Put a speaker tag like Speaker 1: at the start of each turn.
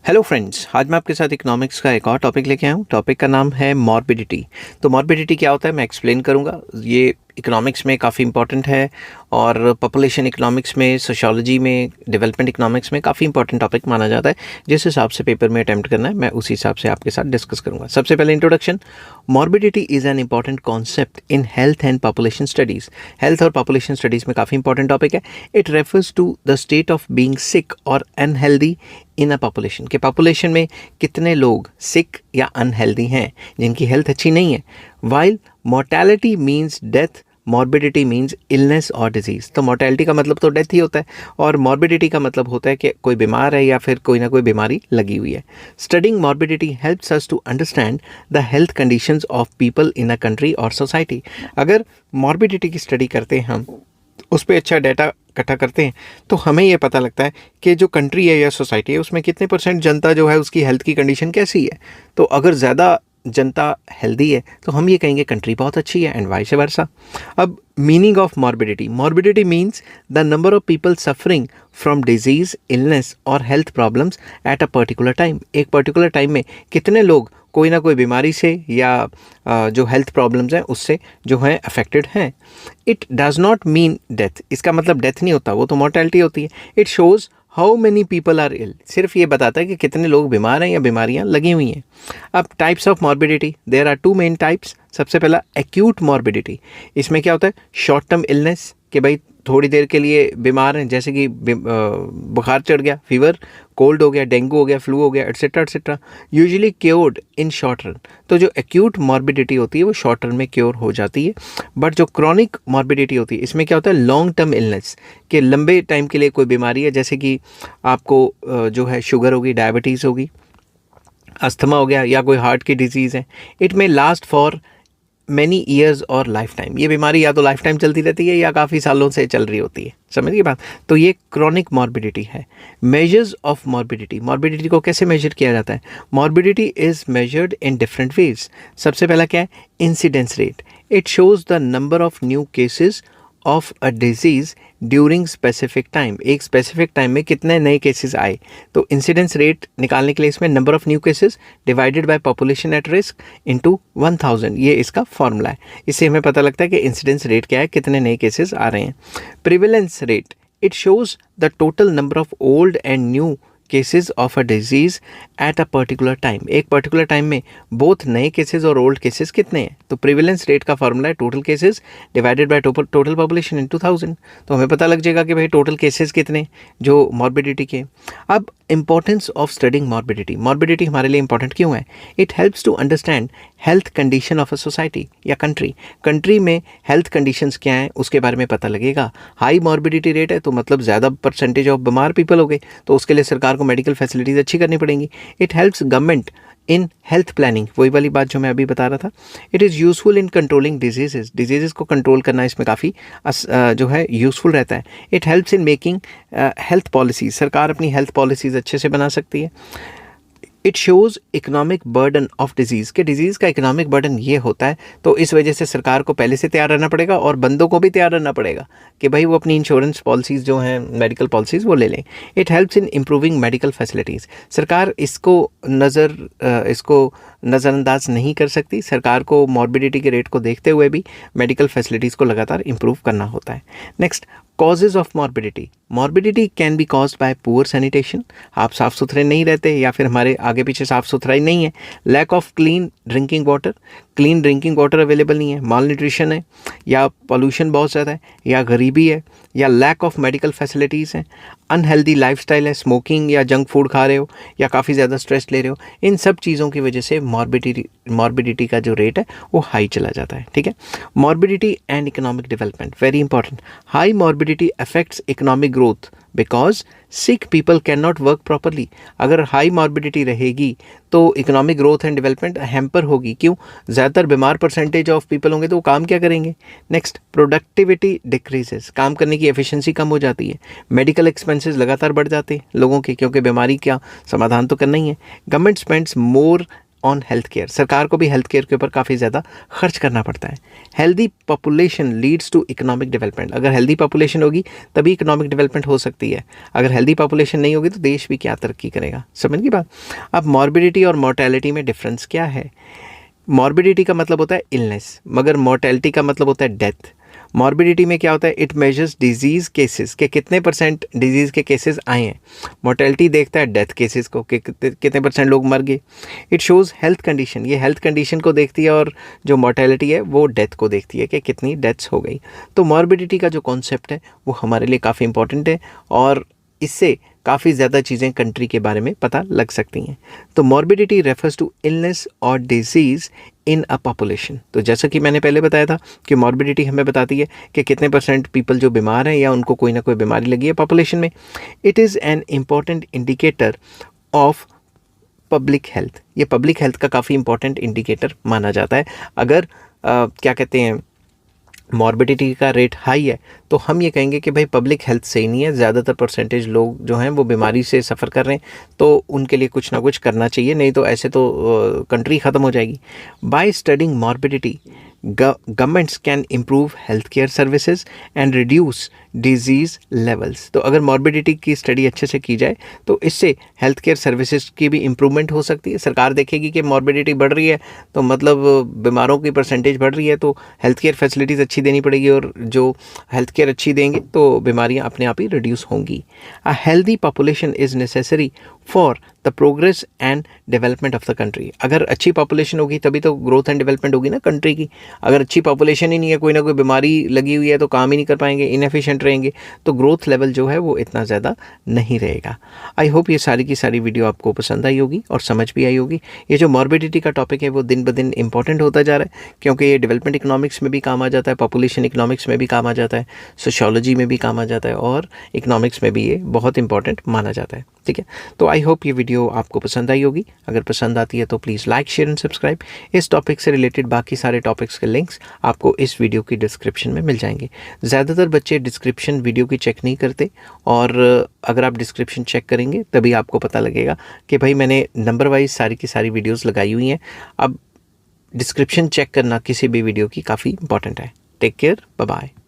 Speaker 1: Hello friends, आज मैं आपके साथ इकोनॉमिक्स का एक और टॉपिक लेके आया हूँ। टॉपिक का नाम है मॉर्बिडिटी। तो मॉर्बिडिटी क्या होता है मैं एक्सप्लेन करूँगा। ये इकोनॉमिक्स में काफ़ी इंपॉर्टेंट है और पॉपुलेशन इकोनॉमिक्स में, सोशियोलॉजी में, डेवलपमेंट इकोनॉमिक्स में काफ़ी इंपॉर्टेंट टॉपिक माना जाता है। जिस हिसाब से पेपर में अटैम्प्ट करना है मैं उसी हिसाब से आपके साथ डिस्कस करूँगा। सबसे पहले introduction. Morbidity is an important concept in health and population studies. Health और पॉपुलेशन स्टडीज़ में काफ़ी इंपॉर्टेंट टॉपिक है। It refers to the state of being sick और अनहेल्दी इन अ पॉपुलेशन। के पॉपुलेशन में कितने लोग सिक या अनहेल्दी हैं, जिनकी हेल्थ अच्छी नहीं है। While mortality means death, morbidity means illness और डिजीज़। तो मोर्टैलिटी का मतलब तो डेथ ही होता है और मॉर्बिडिटी का मतलब होता है कि कोई बीमार है या फिर कोई ना कोई बीमारी लगी हुई है। Studying morbidity helps us to understand the health conditions of people in a country और सोसाइटी। अगर मॉर्बिडिटी की स्टडी करते हैं हम, उस पर अच्छा डाटा इकट्ठा करते हैं, तो हमें ये पता लगता है कि जो कंट्री है या सोसाइटी है उसमें कितने परसेंट जनता जो है उसकी हेल्थ की कंडीशन कैसी है। तो अगर ज़्यादा जनता हेल्दी है तो हम ये कहेंगे कंट्री बहुत अच्छी है, एंड वाइस वर्सा। अब meaning of morbidity. Morbidity means the number of people suffering from disease, illness और health problems at a particular time. एक पर्टिकुलर टाइम में कितने लोग कोई ना कोई बीमारी से या जो हेल्थ प्रॉब्लम्स हैं उससे जो है अफेक्टेड हैं। It does not mean death. इसका मतलब डेथ नहीं होता, वो तो मॉर्टैलिटी होती है। It shows how many people are ill. सिर्फ ये बताता है कि कितने लोग बीमार हैं या बीमारियां लगी हुई हैं। अब types of morbidity, there are two main types. सबसे पहला एक्यूट मॉर्बिडिटी। इसमें क्या होता है, शॉर्ट टर्म इलनेस, कि भाई थोड़ी देर के लिए बीमार हैं, जैसे कि बुखार चढ़ गया, फीवर, कोल्ड हो गया, डेंगू हो गया, फ्लू हो गया, etcetera etcetera, usually cured in short run. तो जो एक्यूट मॉर्बिडिटी होती है वो शॉर्ट टर्म में क्योर हो जाती है। बट जो क्रॉनिक मॉर्बिडिटी होती है इसमें क्या होता है, लॉन्ग टर्म इलनेस, के लंबे टाइम के लिए कोई बीमारी है, जैसे कि आपको जो है शुगर होगी, डायबिटीज़ होगी, अस्थमा हो गया या कोई हार्ट की डिजीज़ है। इट में लास्ट फॉर मैनी ईयर्स और लाइफ टाइम। ये बीमारी या तो लाइफ टाइम चलती रहती है या काफ़ी सालों से चल रही होती है। समझ गई बात। तो ये क्रॉनिक मॉर्बिडिटी है। Measures of morbidity. मॉर्बिडिटी को कैसे मेजर किया जाता है? Morbidity is measured in different ways. सबसे पहला क्या है, incidence rate. It shows the number of new cases of a disease during specific time. एक स्पेसिफिक टाइम में कितने नए केसेस आए। तो इंसिडेंस रेट निकालने के लिए इसमें number of new cases divided by population at risk into 1000, ये इसका फॉर्मूला है। इससे हमें पता लगता है कि इंसिडेंस रेट क्या है, कितने नए केसेस आ रहे हैं। Prevalence rate, it shows the total number of old and new cases of a disease eight a particular time. एक पर्टिकुलर टाइम में बोथ नए केसेस और ओल्ड केसेस कितने हैं। तो प्रिवेलेंस रेट का फॉर्मूला है total cases divided by total population in 2000। तो हमें पता लग जाएगा कि भाई टोटल केसेस कितने जो मॉर्बिडिटी के। अब importance of studying morbidity. Morbidity हमारे लिए इंपॉर्टेंट क्यों है? It helps to understand health condition of a society या कंट्री। कंट्री में हेल्थ कंडीशंस क्या हैं उसके बारे में पता लगेगा। हाई मॉर्बिडिटी रेट है तो मतलब ज़्यादा परसेंटेज ऑफ बीमार पीपल हो गए, तो उसके लिए सरकार को मेडिकल फैसिलिटीज़ अच्छी करनी पड़ेंगी। It helps government in health planning, वही वाली बात जो मैं अभी बता रहा था। It is useful in controlling disease. Disease को कंट्रोल करना इसमें काफ़ी जो है यूज़फुल रहता है। It helps in making health policies. सरकार अपनी हेल्थ पॉलिसीज़ अच्छे से बना सकती है। It shows economic burden of disease, के डिजीज़ का इकोनॉमिक बर्डन ये होता है, तो इस वजह से सरकार को पहले से तैयार रहना पड़ेगा और बंदों को भी तैयार रहना पड़ेगा कि भाई वो अपनी इंश्योरेंस पॉलिसीज़ जो हैं, मेडिकल पॉलिसीज़, वो ले लें। It helps in improving medical facilities. सरकार इसको नज़रअंदाज नहीं कर सकती। सरकार को मॉर्बिडिटी के रेट को देखते हुए भी मेडिकल फैसिलिटीज़ को लगातार इम्प्रूव करना होता है। Next, causes of morbidity. Morbidity can be caused by poor sanitation. आप साफ़ सुथरे नहीं रहते या फिर हमारे आगे पीछे साफ़ सुथराई नहीं है। Lack of clean drinking water, clean drinking water available नहीं है। माल न्यूट्रिशन है, या पॉल्यूशन बहुत ज़्यादा है, या गरीबी है, या लैक ऑफ मेडिकल फैसिलिटीज़ हैं। अनहेल्दी लाइफस्टाइल है, स्मोकिंग या जंक फूड खा रहे हो या काफ़ी ज़्यादा स्ट्रेस ले रहे हो। इन सब चीज़ों की वजह से मॉर्बिडिटी का जो रेट है वो हाई चला जाता है। ठीक है। Morbidity and economic development, very important. High morbidity affects economic growth because sick people can not work properly. अगर हाई मॉर्बिडिटी रहेगी तो economic growth and development hamper होगी। क्यों? ज़्यादातर बीमार परसेंटेज ऑफ पीपल होंगे तो वो काम क्या करेंगे। नेक्स्ट, प्रोडक्टिविटी डिक्रीजेस, काम करने की एफिशिएंसी कम हो जाती है। मेडिकल एक्सपेंसेस लगातार बढ़ जाते हैं लोगों के, क्योंकि बीमारी का समाधान तो करना ही है। Government spends more on health care, सरकार को भी हेल्थ केयर के ऊपर काफ़ी ज़्यादा खर्च करना पड़ता है। Healthy population leads to economic development, अगर हेल्दी पॉपुलेशन होगी तभी इकोनॉमिक डेवलपमेंट हो सकती है, अगर हेल्दी पॉपुलेशन नहीं होगी तो देश भी क्या तरक्की करेगा, समझ की बात। अब मॉर्बिडिटी और मोर्टेलिटी में डिफरेंस क्या है? मॉर्बिडिटी का मतलब होता है इलनेस, मगर मोर्टेलिटी का मतलब होता है डेथ। मॉर्बिडिटी में क्या होता है? इट मेजर्स डिजीज़ केसेस के कितने परसेंट डिजीज़ के केसेस आए हैं। मोर्टेलिटी देखता है डेथ केसेस को कि कितने परसेंट लोग मर गए। इट शोज़ हेल्थ कंडीशन, ये हेल्थ कंडीशन को देखती है, और जो मोर्टेलिटी है वो डेथ को देखती है कि कितनी डेथ्स हो गई। तो मॉर्बिडिटी का जो कॉन्सेप्ट है वो हमारे लिए काफ़ी इंपॉर्टेंट है, और इससे काफ़ी ज़्यादा चीज़ें कंट्री के बारे में पता लग सकती हैं। तो मॉर्बिडिटी रेफर्स टू इलनेस और डिजीज़ इन अ पॉपुलेशन। तो जैसा कि मैंने पहले बताया था कि मॉर्बिडिटी हमें बताती है कि कितने परसेंट पीपल जो बीमार हैं या उनको कोई ना कोई बीमारी लगी है पॉपुलेशन में। It is an important indicator of public health, ये पब्लिक हेल्थ का काफ़ी इंपॉर्टेंट इंडिकेटर माना जाता है। अगर क्या कहते हैं, मॉर्बिडिटी का रेट हाई है तो हम ये कहेंगे कि भाई पब्लिक हेल्थ सही नहीं है, ज़्यादातर परसेंटेज लोग जो हैं वो बीमारी से सफ़र कर रहे हैं, तो उनके लिए कुछ ना कुछ करना चाहिए, नहीं तो ऐसे तो कंट्री ख़त्म हो जाएगी। By studying morbidity governments can improve health care services and reduce disease levels. तो अगर मॉर्बिडिटी की स्टडी अच्छे से की जाए तो इससे हेल्थ केयर सर्विसेज की भी इम्प्रूवमेंट हो सकती है। सरकार देखेगी कि मॉर्बिडिटी बढ़ रही है तो मतलब बीमारों की परसेंटेज बढ़ रही है, तो हेल्थ केयर फैसिलिटीज़ अच्छी देनी पड़ेगी, और जो हेल्थ केयर अच्छी देंगे तो बीमारियां अपने आप ही रिड्यूस होंगी। A healthy population is necessary for the progress and development of the country. अगर अच्छी पॉपुलेशन होगी तभी तो ग्रोथ एंड डेवलपमेंट होगी ना कंट्री की। अगर अच्छी पॉपुलेशन ही नहीं है, कोई ना कोई बीमारी लगी हुई है, तो काम ही नहीं कर पाएंगे, इनएफिशिएंट रहेंगे, तो ग्रोथ लेवल जो है वो इतना ज़्यादा नहीं रहेगा। आई होप ये सारी की सारी वीडियो आपको पसंद आई होगी और समझ भी आई होगी। ये जो मॉर्बिडिटी का टॉपिक है वो दिन ब दिन इंपॉर्टेंट होता जा रहा है, क्योंकि ये डेवलपमेंट इकोनॉमिक्स में भी काम आ जाता है, पॉपुलेशन इकोनॉमिक्स में भी काम आ जाता है, सोशियोलॉजी में भी काम आ जाता है, और इकोनॉमिक्स में भी ये बहुत इंपॉर्टेंट माना जाता है। ठीक है, तो आई होप ये वीडियो आपको पसंद आई होगी। अगर पसंद आती है तो please like, share and subscribe. इस टॉपिक से रिलेटेड बाकी सारे टॉपिक्स के लिंक्स आपको इस वीडियो की डिस्क्रिप्शन में मिल जाएंगे। ज़्यादातर बच्चे डिस्क्रिप्शन वीडियो की चेक नहीं करते, और अगर आप डिस्क्रिप्शन चेक करेंगे तभी आपको पता लगेगा कि भाई मैंने नंबर वाइज सारी की सारी वीडियोज़ लगाई हुई हैं। अब डिस्क्रिप्शन चेक करना किसी भी वीडियो की काफ़ी इंपॉर्टेंट है। Take care, bye bye.